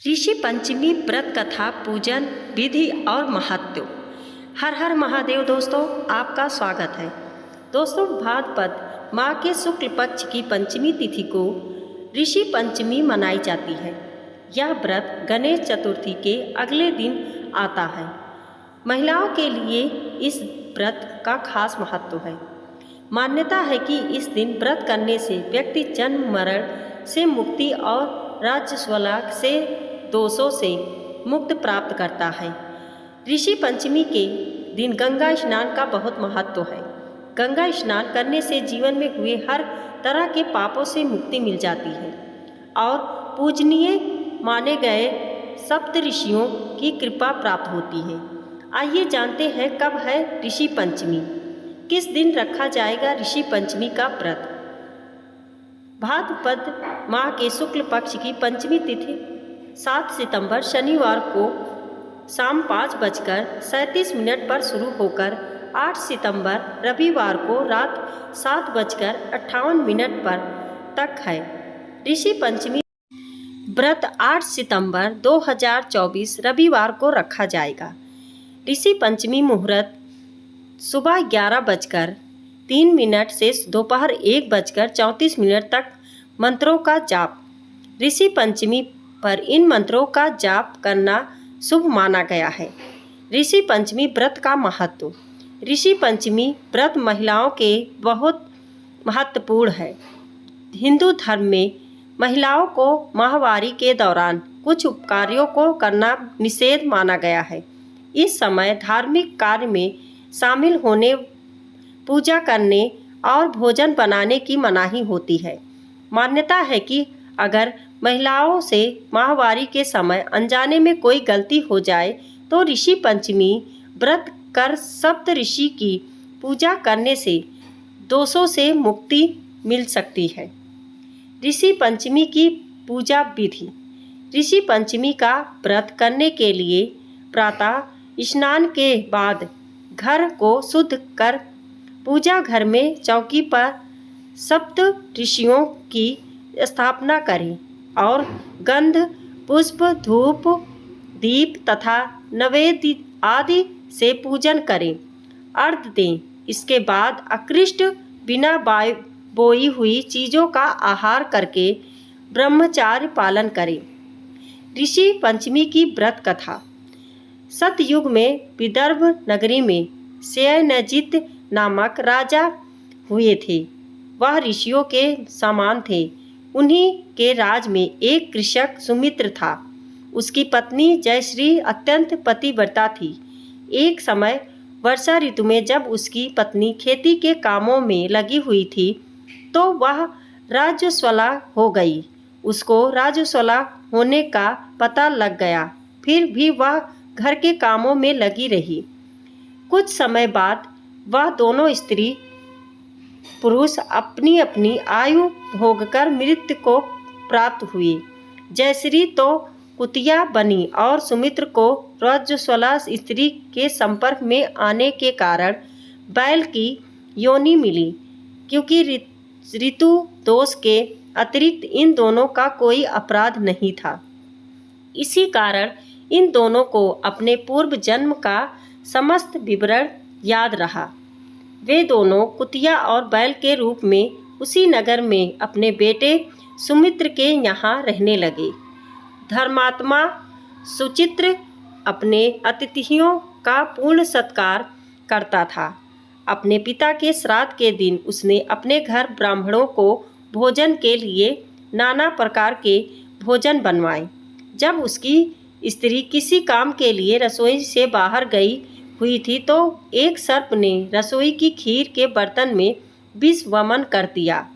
ऋषि पंचमी व्रत कथा पूजन विधि और महत्व। हर हर महादेव। दोस्तों, आपका स्वागत है। दोस्तों, भाद्रपद माह के शुक्ल पक्ष की पंचमी तिथि को ऋषि पंचमी मनाई जाती है। यह व्रत गणेश चतुर्थी के अगले दिन आता है। महिलाओं के लिए इस व्रत का खास महत्व है। मान्यता है कि इस दिन व्रत करने से व्यक्ति जन्म मरण से मुक्ति और राज्यस्वलाभ से दोषों से मुक्त प्राप्त करता है। ऋषि पंचमी के दिन गंगा स्नान का बहुत महत्व है। गंगा स्नान करने से जीवन में हुए हर तरह के पापों से मुक्ति मिल जाती है और पूजनीय माने गए सप्त ऋषियों की कृपा प्राप्त होती है। आइए जानते हैं कब है ऋषि पंचमी, किस दिन रखा जाएगा ऋषि पंचमी का व्रत। भाद्रपद माह के शुक्ल पक्ष की पंचमी तिथि 7 सितंबर शनिवार को शाम 5:37 पर शुरू होकर 8 सितंबर रविवार को रात 7:58 पर तक है। ऋषि पंचमी व्रत 8 सितंबर 2024 रविवार को रखा जाएगा। ऋषि पंचमी मुहूर्त सुबह 11:03 से दोपहर 1:34 तक मंत्रों का जाप। ऋषि पंचमी पर इन मंत्रों का जाप करना शुभ माना गया है। ऋषि पंचमी व्रत का महत्व। ऋषि पंचमी व्रत महिलाओं के बहुत महत्वपूर्ण है। हिंदू धर्म में महिलाओं को माहवारी के दौरान कुछ कार्यों को करना निषेध माना गया है। इस समय धार्मिक कार्य में शामिल होने, पूजा करने और भोजन बनाने की मनाही होती है। मान्यता है कि अगर महिलाओं से माहवारी के समय अनजाने में कोई गलती हो जाए तो ऋषि पंचमी व्रत कर सप्त ऋषि की पूजा करने से दोषों से मुक्ति मिल सकती है। ऋषि पंचमी की पूजा विधि। ऋषि पंचमी का व्रत करने के लिए प्रातः स्नान के बाद घर को शुद्ध कर पूजा घर में चौकी पर सप्त ऋषियों की स्थापना करें और गंध, पुष्प, धूप, दीप तथा नैवेद्य आदि से पूजन करें, अर्घ्य दें। इसके बाद अकृष्ट बिना बोई हुई चीज़ों का आहार करके ब्रह्मचार्य पालन करें। ऋषि पंचमी की व्रत कथा। सतयुग में विदर्भ नगरी में सत्यजित नामक राजा हुए थे। वह ऋषियों के समान थे। उन्हीं के राज में एक कृषक सुमित्र था। उसकी पत्नी जयश्री अत्यंत पतिव्रता थी। एक समय वर्षा ऋतु में जब उसकी पत्नी खेती के कामों में लगी हुई थी तो वह राज्यस्वला हो गई। उसको राज्यस्वला होने का पता लग गया, फिर भी वह घर के कामों में लगी रही। कुछ समय बाद वह दोनों स्त्री पुरुष अपनी अपनी आयु भोगकर मृत्यु को प्राप्त हुए। जयश्री तो कुतिया बनी और सुमित्र को रजस्वला स्त्री के संपर्क में आने के कारण बैल की योनि मिली, क्योंकि ऋतु दोष के अतिरिक्त इन दोनों का कोई अपराध नहीं था। इसी कारण इन दोनों को अपने पूर्व जन्म का समस्त विवरण याद रहा। वे दोनों कुतिया और बैल के रूप में उसी नगर में अपने बेटे सुमित्र के यहाँ रहने लगे। धर्मात्मा सुचित्र अपने अतिथियों का पूर्ण सत्कार करता था। अपने पिता के श्राद्ध के दिन उसने अपने घर ब्राह्मणों को भोजन के लिए नाना प्रकार के भोजन बनवाए। जब उसकी स्त्री किसी काम के लिए रसोई से बाहर गई हुई थी तो एक सर्प ने रसोई की खीर के बर्तन में विष वमन कर दिया।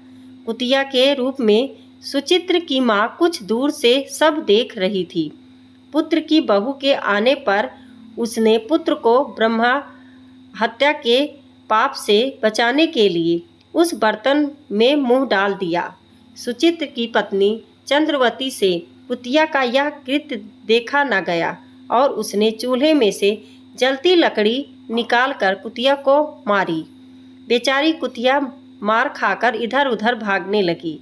कुतिया के रूप में सुचित्र की माँ कुछ दूर से सब देख रही थी। पुत्र की बहू के आने पर उसने पुत्र को ब्रह्मा हत्या के पाप से बचाने के लिए उस बर्तन में मुंह डाल दिया। सुचित्र की पत्नी चंद्रवती से कुतिया का यह कृत्य देखा न गया और उसने चूल्हे में से जलती लकड़ी निकालकर कुतिया को मारी। बेचारी कुतिया मार खाकर इधर उधर भागने लगी।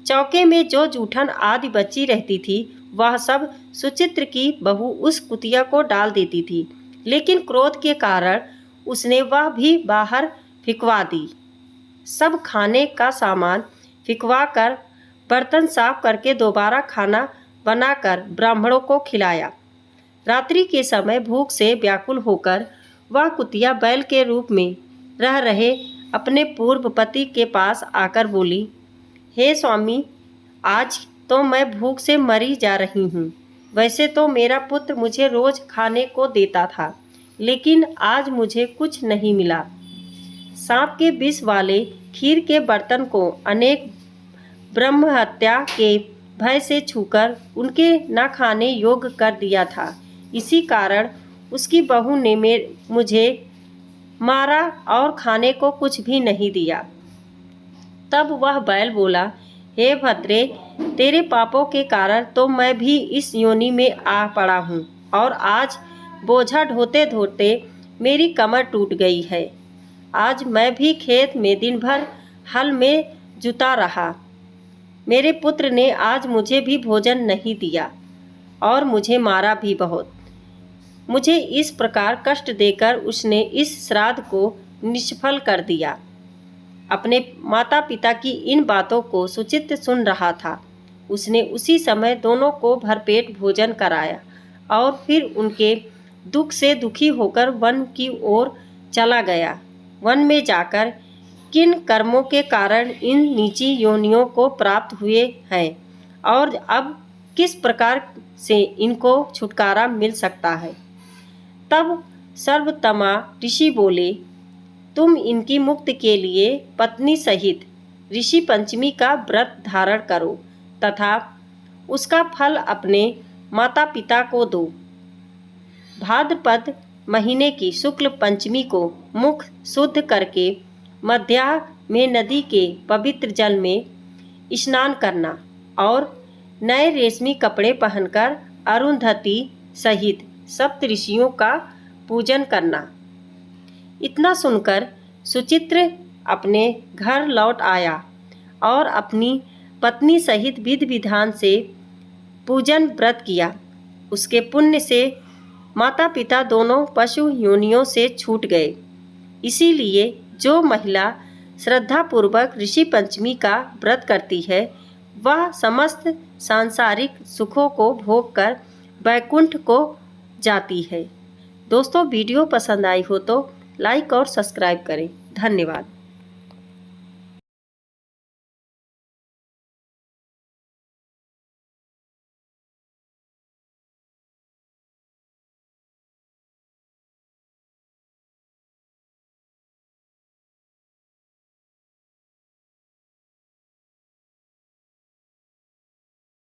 चौके में जो जूठन आदि बची रहती थी वह सब सुचित्र की बहू उस कुतिया को डाल देती थी, लेकिन क्रोध के कारण उसने वह भी बाहर फिकवा दी। सब खाने का सामान फिकवा कर बर्तन साफ करके दोबारा खाना बनाकर ब्राह्मणों को खिलाया। रात्रि के समय भूख से व्याकुल होकर वह कुतिया बैल के रूप में रह रहे अपने पूर्व पति के पास आकर बोली, हे स्वामी, आज तो मैं भूख से मरी जा रही हूँ। वैसे तो मेरा पुत्र मुझे रोज खाने को देता था, लेकिन आज मुझे कुछ नहीं मिला। सांप के विष वाले खीर के बर्तन को अनेक ब्रह्म हत्या के भय से छूकर उनके न खाने योग्य कर दिया था। इसी कारण उसकी बहू ने मुझे मारा और खाने को कुछ भी नहीं दिया। तब वह बैल बोला, हे भद्रे, तेरे पापों के कारण तो मैं भी इस योनि में आ पड़ा हूँ और आज बोझा ढोते ढोते मेरी कमर टूट गई है। आज मैं भी खेत में दिन भर हल में जुता रहा। मेरे पुत्र ने आज मुझे भी भोजन नहीं दिया और मुझे मारा भी बहुत। मुझे इस प्रकार कष्ट देकर उसने इस श्राद्ध को निष्फल कर दिया। अपने माता पिता की इन बातों को सुचित्र सुन रहा था। उसने उसी समय दोनों को भरपेट भोजन कराया और फिर उनके दुख से दुखी होकर वन की ओर चला गया। वन में जाकर किन कर्मों के कारण इन नीची योनियों को प्राप्त हुए हैं और अब किस प्रकार से इनको छुटकारा मिल सकता है। तब सर्वतमा ऋषि बोले, तुम इनकी मुक्ति के लिए पत्नी सहित ऋषि पंचमी का व्रत धारण करो तथा उसका फल अपने माता पिता को दो। भाद्रपद महीने की शुक्ल पंचमी को मुख शुद्ध करके मध्याह्न में नदी के पवित्र जल में स्नान करना और नए रेशमी कपड़े पहनकर अरुंधति सहित सप्त ऋषियों का पूजन करना। इतना सुनकर सुचित्र अपने घर लौट आया और अपनी पत्नी सहित विधि विधान से पूजन व्रत किया। उसके पुण्य से माता पिता दोनों पशु योनियों से छूट गए। इसीलिए जो महिला श्रद्धापूर्वक ऋषि पंचमी का व्रत करती है वह समस्त सांसारिक सुखों को भोग कर वैकुंठ को जाती है। दोस्तों, वीडियो पसंद आई हो तो लाइक और सब्सक्राइब करें। धन्यवाद।